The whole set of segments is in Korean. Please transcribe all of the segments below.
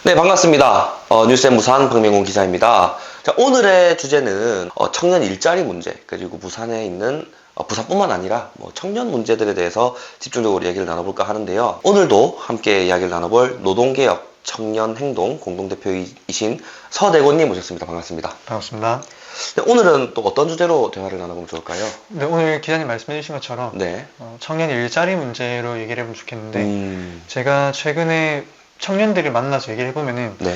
네, 반갑습니다. 뉴스앤 부산 박명훈 기자입니다. 자, 오늘의 주제는 청년 일자리 문제, 그리고 부산에 있는 부산뿐만 아니라 청년 문제들에 대해서 집중적으로 얘기를 나눠볼까 하는데요. 오늘도 함께 이야기를 나눠볼 노동개혁 청년행동 공동대표이신 서대곤님 모셨습니다. 반갑습니다. 반갑습니다. 네, 오늘은 또 어떤 주제로 대화를 나눠보면 좋을까요? 네, 오늘 기자님 말씀해 주신 것처럼 네. 청년 일자리 문제로 얘기를 해보면 좋겠는데 제가 최근에 청년들을 만나서 얘기를 해보면은 네.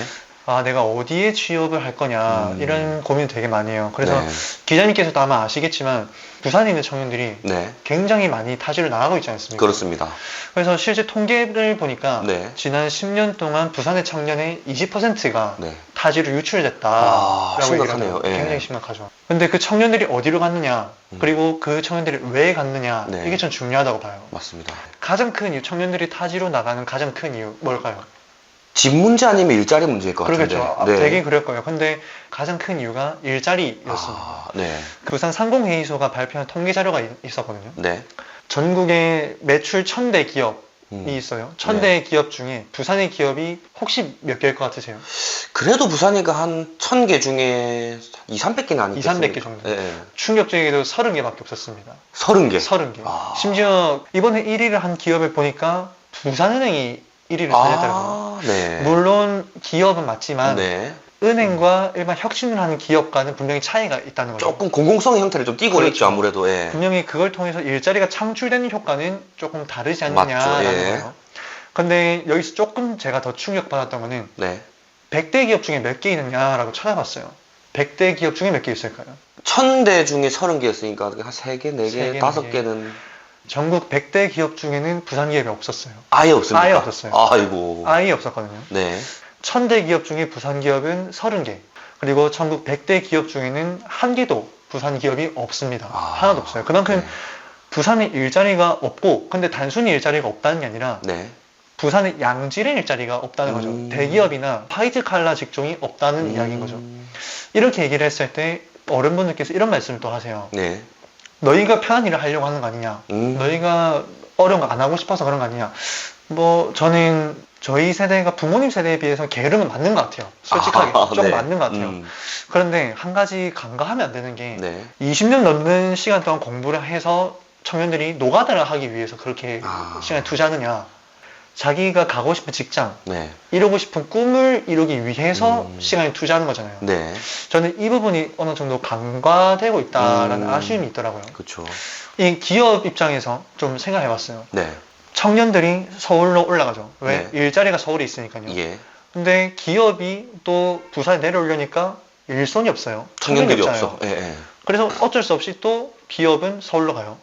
내가 어디에 취업을 할 거냐 이런 고민이 되게 많이 해요. 그래서 네. 기자님께서도 아마 아시겠지만 부산에 있는 청년들이 네. 굉장히 많이 타지로 나가고 있지 않습니까? 그렇습니다. 그래서 실제 통계를 보니까 네. 지난 10년 동안 부산의 청년의 20%가 네. 타지로 유출됐다라고 얘기를 심각하네요. 하죠. 예. 굉장히 심각하죠. 근데 그 청년들이 어디로 갔느냐, 그리고 그 청년들이 왜 갔느냐, 네. 이게 전 중요하다고 봐요. 맞습니다. 가장 큰 이유, 청년들이 타지로 나가는 가장 큰 이유 뭘까요? 집 문제 아니면 일자리 문제일 것 같은데. 그러겠죠. 네. 되긴 그럴 거예요. 근데 가장 큰 이유가 일자리였습니다. 네. 부산 상공회의소가 발표한 통계 자료가 있었거든요. 네. 전국에 매출 1000대 기업이 있어요. 1000대 네. 기업 중에 부산의 기업이 혹시 몇 개일 것 같으세요? 그래도 부산이가 한 1000개 중에 200~300개는 아니겠습니까? 200~300개 정도. 네. 충격적이게도 30개밖에 없었습니다. 30개? 30개. 심지어 이번에 1위를 한 기업을 보니까 부산은행이 1위를 차지했더라고요. 네. 물론 기업은 맞지만 네. 은행과 일반 혁신을 하는 기업과는 분명히 차이가 있다는 거죠. 조금 공공성의 형태를 좀 띠고 그렇죠. 있죠, 아무래도. 예. 분명히 그걸 통해서 일자리가 창출되는 효과는 조금 다르지 않느냐라는 맞죠, 예. 거예요. 근데 여기서 조금 제가 더 충격받았던 거는 네. 100대 기업 중에 몇 개 있느냐라고 찾아봤어요. 100대 기업 중에 몇 개 있을까요? 1000대 중에 30개였으니까 한 3개, 4개, 세 개, 5개는 전국 100대 기업 중에는 부산 기업이 없었어요. 아예 없습니까? 아예 없었어요. 아이고. 아예 없었거든요. 네. 1000대 기업 중에 부산 기업은 30개. 그리고 전국 100대 기업 중에는 한 개도 부산 기업이 없습니다. 하나도 없어요. 그만큼 네. 부산에 일자리가 없고, 근데 단순히 일자리가 없다는 게 아니라 네. 부산에 양질의 일자리가 없다는 거죠. 대기업이나 화이트 칼라 직종이 없다는 이야기인 거죠. 이렇게 얘기를 했을 때 어른분들께서 이런 말씀을 또 하세요. 네. 너희가 편한 일을 하려고 하는 거 아니냐. 너희가 어려운 거 안 하고 싶어서 그런 거 아니냐. 저는 저희 세대가 부모님 세대에 비해서 게으름은 맞는 것 같아요. 솔직하게. 좀 네. 맞는 것 같아요. 그런데 한 가지 간과하면 안 되는 게 네. 20년 넘는 시간 동안 공부를 해서 청년들이 노가다를 하기 위해서 그렇게 시간을 투자하느냐. 자기가 가고 싶은 직장, 네. 이루고 싶은 꿈을 이루기 위해서 시간을 투자하는 거잖아요. 네. 저는 이 부분이 어느 정도 간과되고 있다라는 아쉬움이 있더라고요. 그렇죠. 이 기업 입장에서 좀 생각해 봤어요. 네. 청년들이 서울로 올라가죠. 왜? 네. 일자리가 서울에 있으니까요. 예. 근데 기업이 또 부산에 내려오려니까 일손이 없어요. 청년들이 없잖아요. 없어. 예, 예. 그래서 어쩔 수 없이 또 기업은 서울로 가요.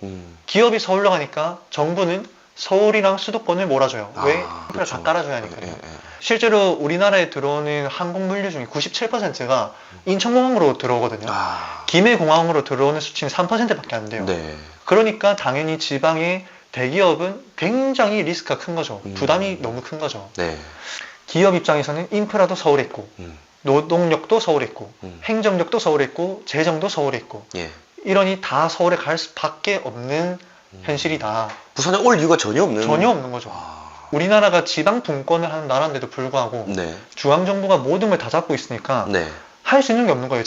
기업이 서울로 가니까 정부는 서울이랑 수도권을 몰아줘요. 왜? 인프라 다 깔아줘야 하니까요. 예, 예. 실제로 우리나라에 들어오는 항공 물류 중에 97%가 인천공항으로 들어오거든요. 김해공항으로 들어오는 수치는 3%밖에 안 돼요. 네. 그러니까 당연히 지방의 대기업은 굉장히 리스크가 큰 거죠. 부담이 너무 큰 거죠. 네. 기업 입장에서는 인프라도 서울에 있고 노동력도 서울에 있고 행정력도 서울에 있고 재정도 서울에 있고 예. 이러니 다 서울에 갈 수밖에 없는 현실이다. 부산에 올 이유가 전혀 없는 거죠. 우리나라가 지방 분권을 하는 나라인데도 불구하고 네. 중앙정부가 모든 걸 다 잡고 있으니까 네. 할 수 있는 게 없는 거예요.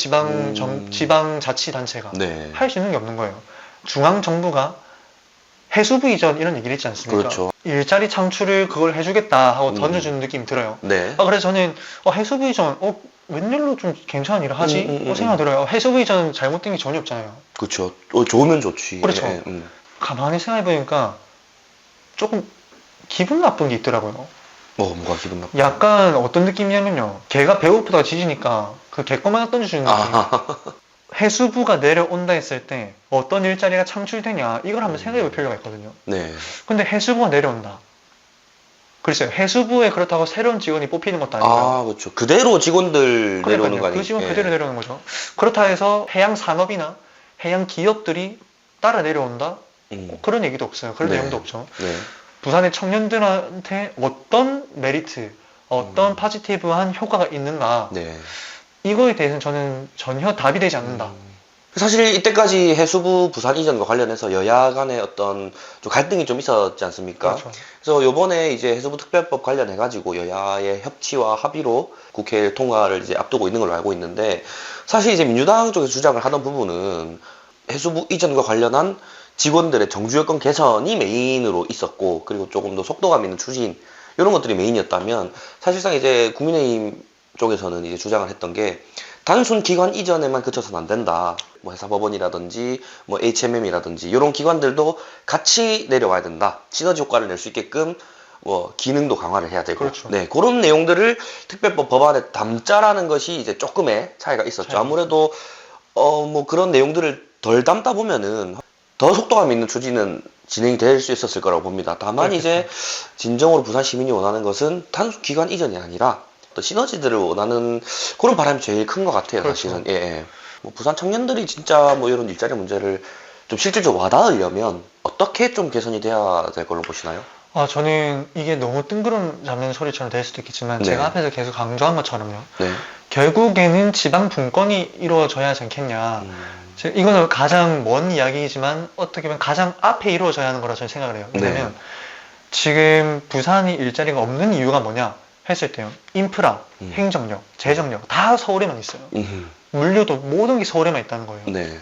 지방자치단체가 네. 할 수 있는 게 없는 거예요. 중앙정부가 해수부 이전 이런 얘기를 했지 않습니까? 그렇죠. 일자리 창출을 그걸 해주겠다 하고 던져주는 느낌이 들어요. 네. 그래서 저는 해수부 이전 웬일로 좀 괜찮은 일을 하지? 생각이 들어요. 해수부 이전 잘못된 게 전혀 없잖아요. 그렇죠. 좋으면 좋지. 그렇죠. 예, 가만히 생각해보니까 조금 기분 나쁜 게 있더라고요. 뭐가 기분 나빠? 약간 어떤 느낌이냐면요. 개가 배고프다가 짖으니까 그 개껌 하나 던져주는 느낌. 해수부가 내려온다 했을 때 어떤 일자리가 창출되냐 이걸 한번 생각해 볼 필요가 있거든요. 네. 근데 해수부가 내려온다. 글쎄요. 해수부에 그렇다고 새로운 직원이 뽑히는 것도 아니고요. 그렇죠. 그대로 직원들 내려오는 거 아니에요? 그 직원 그대로 내려오는 거죠. 그렇다 해서 해양 산업이나 해양 기업들이 따라 내려온다? 그런 얘기도 없어요. 그런 내용도 없죠. 네. 부산의 청년들한테 어떤 메리트, 어떤 포지티브한 효과가 있는가 네. 이거에 대해서는 저는 전혀 답이 되지 않는다. 사실 이때까지 해수부 부산 이전과 관련해서 여야 간의 어떤 좀 갈등이 좀 있었지 않습니까? 그렇죠. 그래서 요번에 이제 해수부 특별법 관련해가지고 여야의 협치와 합의로 국회 통과를 이제 앞두고 있는 걸로 알고 있는데, 사실 이제 민주당 쪽에서 주장을 하던 부분은 해수부 이전과 관련한 직원들의 정주 여건 개선이 메인으로 있었고, 그리고 조금 더 속도감 있는 추진, 이런 것들이 메인이었다면, 사실상 이제 국민의힘 쪽에서는 이제 주장을 했던 게 단순 기관 이전에만 그쳐서는 안 된다. 뭐 회사법원이라든지 뭐 HMM이라든지 이런 기관들도 같이 내려와야 된다. 시너지 효과를 낼 수 있게끔 뭐 기능도 강화를 해야 되고, 그렇죠. 네, 그런 내용들을 특별법 법안에 담자라는 것이 이제 조금의 차이가 있었죠. 아무래도 뭐 그런 내용들을 덜 담다 보면은 더 속도감 있는 추진은 진행이 될 수 있었을 거라고 봅니다. 다만 이제 진정으로 부산 시민이 원하는 것은 단순 기관 이전이 아니라 또 시너지들을 원하는 그런 바람이 제일 큰 것 같아요. 그렇죠. 사실은. 예, 예. 뭐 부산 청년들이 진짜 뭐 이런 일자리 문제를 좀 실질적으로 와닿으려면 어떻게 좀 개선이 돼야 될 걸로 보시나요? 저는 이게 너무 뜬구름 잡는 소리처럼 될 수도 있겠지만, 네. 제가 앞에서 계속 강조한 것처럼요. 네. 결국에는 지방 분권이 이루어져야 하지 않겠냐. 이거는 가장 먼 이야기이지만 어떻게 보면 가장 앞에 이루어져야 하는 거라 저는 생각을 해요. 왜냐면 지금 부산이 일자리가 없는 이유가 뭐냐 했을 때요. 인프라, 행정력, 재정력 다 서울에만 있어요. 물류도 모든 게 서울에만 있다는 거예요. 네.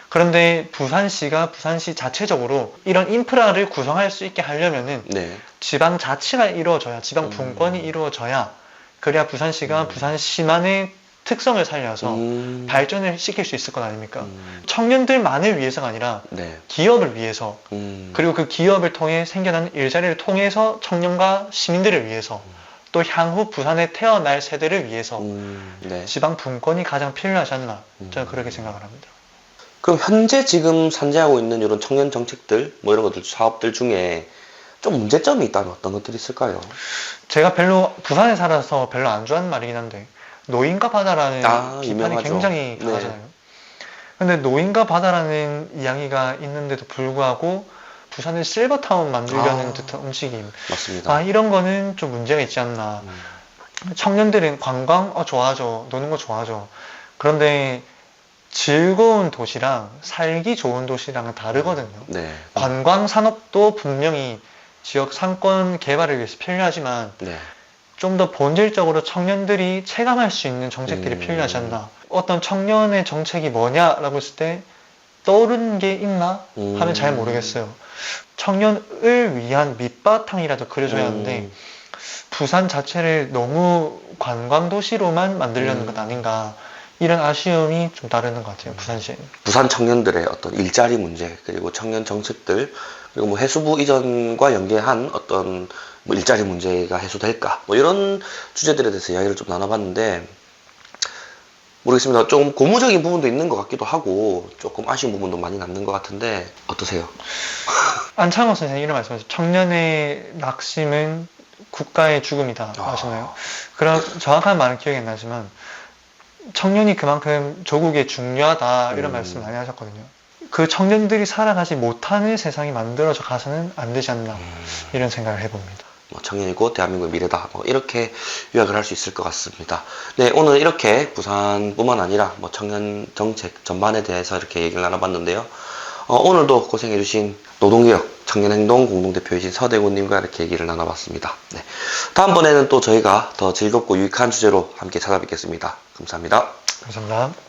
그런데 부산시가 부산시 자체적으로 이런 인프라를 구성할 수 있게 하려면은 네. 지방 자치가 이루어져야, 지방 분권이 이루어져야, 그래야 부산시가 부산시만의 특성을 살려서 발전을 시킬 수 있을 것 아닙니까? 청년들만을 위해서가 아니라 네. 기업을 위해서, 그리고 그 기업을 통해 생겨나는 일자리를 통해서 청년과 시민들을 위해서, 또 향후 부산에 태어날 세대를 위해서 네. 지방 분권이 가장 필요하지 않나, 저는 그렇게 생각을 합니다. 그럼 현재 지금 산재하고 있는 이런 청년 정책들, 뭐 이런 것들, 사업들 중에 좀 문제점이 있다면 어떤 것들이 있을까요? 제가 별로 부산에 살아서 별로 안 좋아하는 말이긴 한데, 노인과 바다라는 비판이 유명하죠. 굉장히 네. 강하잖아요. 근데 노인과 바다라는 이야기가 있는데도 불구하고 부산을 실버타운 만들려는 듯한 움직임, 맞습니다. 이런 거는 좀 문제가 있지 않나. 청년들은 관광 좋아하죠. 노는 거 좋아하죠. 그런데 즐거운 도시랑 살기 좋은 도시랑은 다르거든요. 네. 관광 산업도 분명히 지역 상권 개발을 위해서 필요하지만 네. 좀 더 본질적으로 청년들이 체감할 수 있는 정책들이 필요하지 않나. 어떤 청년의 정책이 뭐냐라고 했을 때 떠오르는 게 있나 하면 잘 모르겠어요. 청년을 위한 밑바탕이라도 그려줘야 하는데 부산 자체를 너무 관광도시로만 만들려는 것 아닌가, 이런 아쉬움이 좀 따르는 것 같아요. 부산시에는. 부산 청년들의 어떤 일자리 문제, 그리고 청년 정책들, 그리고 뭐 해수부 이전과 연계한 어떤 뭐 일자리 문제가 해소될까, 뭐 이런 주제들에 대해서 이야기를 좀 나눠봤는데, 모르겠습니다. 좀 고무적인 부분도 있는 것 같기도 하고 조금 아쉬운 부분도 많이 남는 것 같은데 어떠세요? 안창호 선생님 이런 말씀하셨죠. 청년의 낙심은 국가의 죽음이다 하셨나요? 그런 정확한 말은 기억이 안 나지만 청년이 그만큼 조국에 중요하다 이런 말씀 많이 하셨거든요. 그 청년들이 살아가지 못하는 세상이 만들어져 가서는 안 되지 않나, 이런 생각을 해봅니다. 뭐 청년이 곧 대한민국의 미래다, 뭐 이렇게 요약을 할 수 있을 것 같습니다. 네, 오늘 이렇게 부산뿐만 아니라 뭐 청년 정책 전반에 대해서 이렇게 얘기를 나눠봤는데요. 오늘도 고생해주신 노동개혁 청년행동 공동대표이신 서대구님과 이렇게 얘기를 나눠봤습니다. 네, 다음번에는 또 저희가 더 즐겁고 유익한 주제로 함께 찾아뵙겠습니다. 감사합니다. 감사합니다.